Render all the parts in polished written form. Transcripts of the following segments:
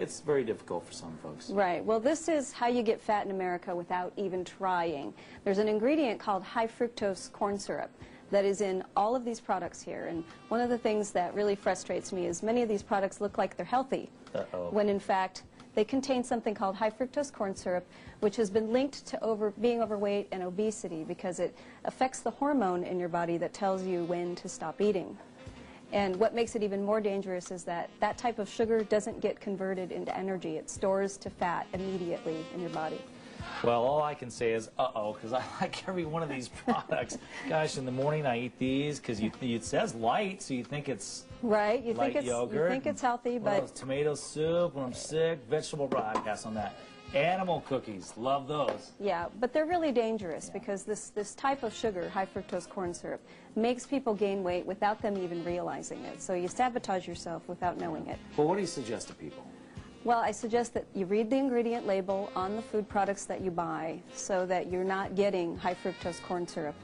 it's very difficult for some folks. Right. Well, this is how you get fat in America without even trying. There's an ingredient called high fructose corn syrup that is in all of these products here. And one of the things that really frustrates me is many of these products look like they're healthy, when in fact they contain something called high fructose corn syrup, which has been linked to being overweight and obesity because it affects the hormone in your body that tells you when to stop eating. And what makes it even more dangerous is that that type of sugar doesn't get converted into energy. It stores to fat immediately in your body. Well, all I can say is, because I like every one of these products. Gosh, in the morning I eat these because it says light, so you think it's right. You light think it's yogurt. You think it's healthy, but tomato soup when I'm sick, vegetable broth. I pass on that. Animal cookies, love those. Yeah, but they're really dangerous because this type of sugar, high fructose corn syrup, makes people gain weight without them even realizing it. So you sabotage yourself without knowing it. Well, what do you suggest to people? Well, I suggest that you read the ingredient label on the food products that you buy so that you're not getting high fructose corn syrup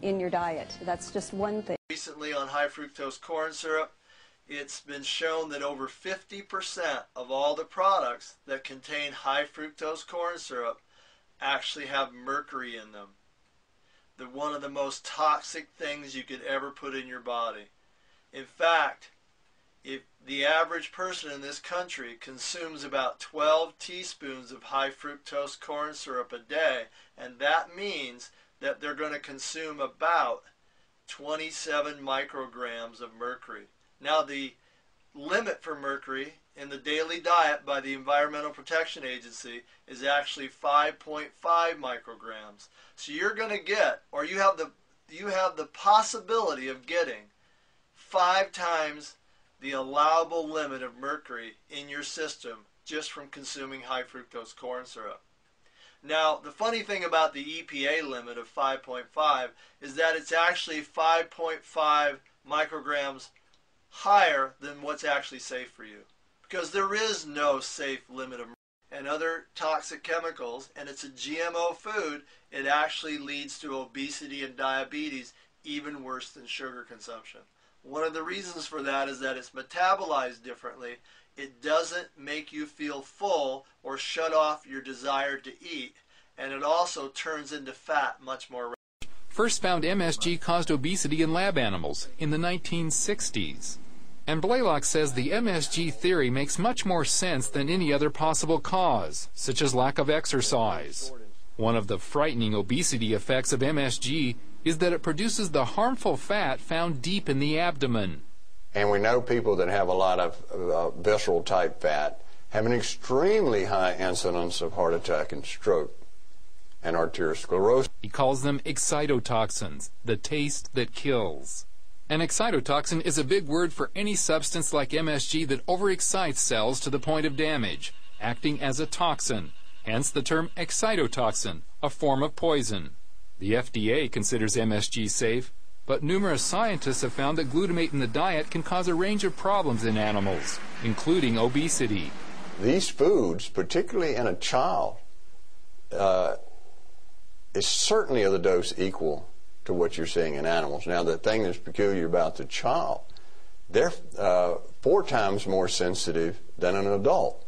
in your diet. That's just one thing. Recently on high fructose corn syrup, it's been shown that over 50% of all the products that contain high fructose corn syrup actually have mercury in them. One of the most toxic things you could ever put in your body. In fact, if the average person in this country consumes about 12 teaspoons of high fructose corn syrup a day, and that means that they're going to consume about 27 micrograms of mercury. Now, the limit for mercury in the daily diet by the Environmental Protection Agency is actually 5.5 micrograms. So you're going to get, or you have the possibility of getting 5 times the allowable limit of mercury in your system just from consuming high fructose corn syrup. Now, the funny thing about the EPA limit of 5.5 is that it's actually 5.5 micrograms higher than what's actually safe for you, because there is no safe limit of mercury and other toxic chemicals, and it's a GMO food. It actually leads to obesity and diabetes, even worse than sugar consumption. One of the reasons for that is that it's metabolized differently. It doesn't make you feel full or shut off your desire to eat, and it also turns into fat much more rapidly. First found MSG caused obesity in lab animals in the 1960s. And Blaylock says the MSG theory makes much more sense than any other possible cause, such as lack of exercise. One of the frightening obesity effects of MSG is that it produces the harmful fat found deep in the abdomen. And we know people that have a lot of visceral type fat have an extremely high incidence of heart attack and stroke and arteriosclerosis. He calls them excitotoxins, the taste that kills. An excitotoxin is a big word for any substance like MSG that overexcites cells to the point of damage, acting as a toxin, hence the term excitotoxin, a form of poison. The FDA considers MSG safe, but numerous scientists have found that glutamate in the diet can cause a range of problems in animals, including obesity. These foods, particularly in a child, is certainly of the dose equal to what you're seeing in animals. Now, the thing that's peculiar about the child, they're 4 times more sensitive than an adult.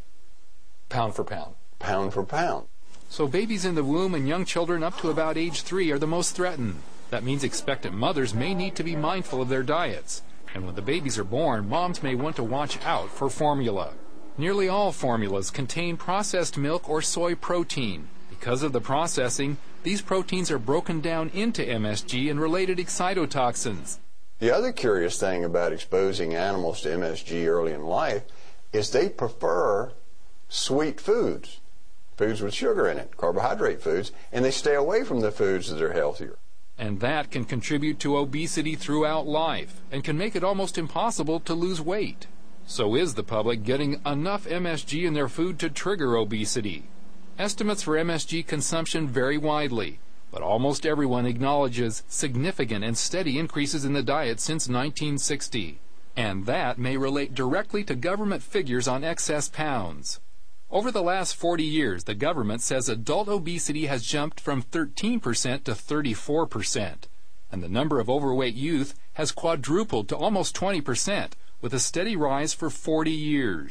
Pound for pound. Pound for pound. So babies in the womb and young children up to about age 3 are the most threatened. That means expectant mothers may need to be mindful of their diets. And when the babies are born, moms may want to watch out for formula. Nearly all formulas contain processed milk or soy protein. Because of the processing, these proteins are broken down into MSG and related excitotoxins. The other curious thing about exposing animals to MSG early in life is they prefer sweet foods, foods with sugar in it, carbohydrate foods, and they stay away from the foods that are healthier. And that can contribute to obesity throughout life and can make it almost impossible to lose weight. So is the public getting enough MSG in their food to trigger obesity? Estimates for MSG consumption vary widely, but almost everyone acknowledges significant and steady increases in the diet since 1960. And that may relate directly to government figures on excess pounds. Over the last 40 years, the government says adult obesity has jumped from 13% to 34%, and the number of overweight youth has quadrupled to almost 20%, with a steady rise for 40 years.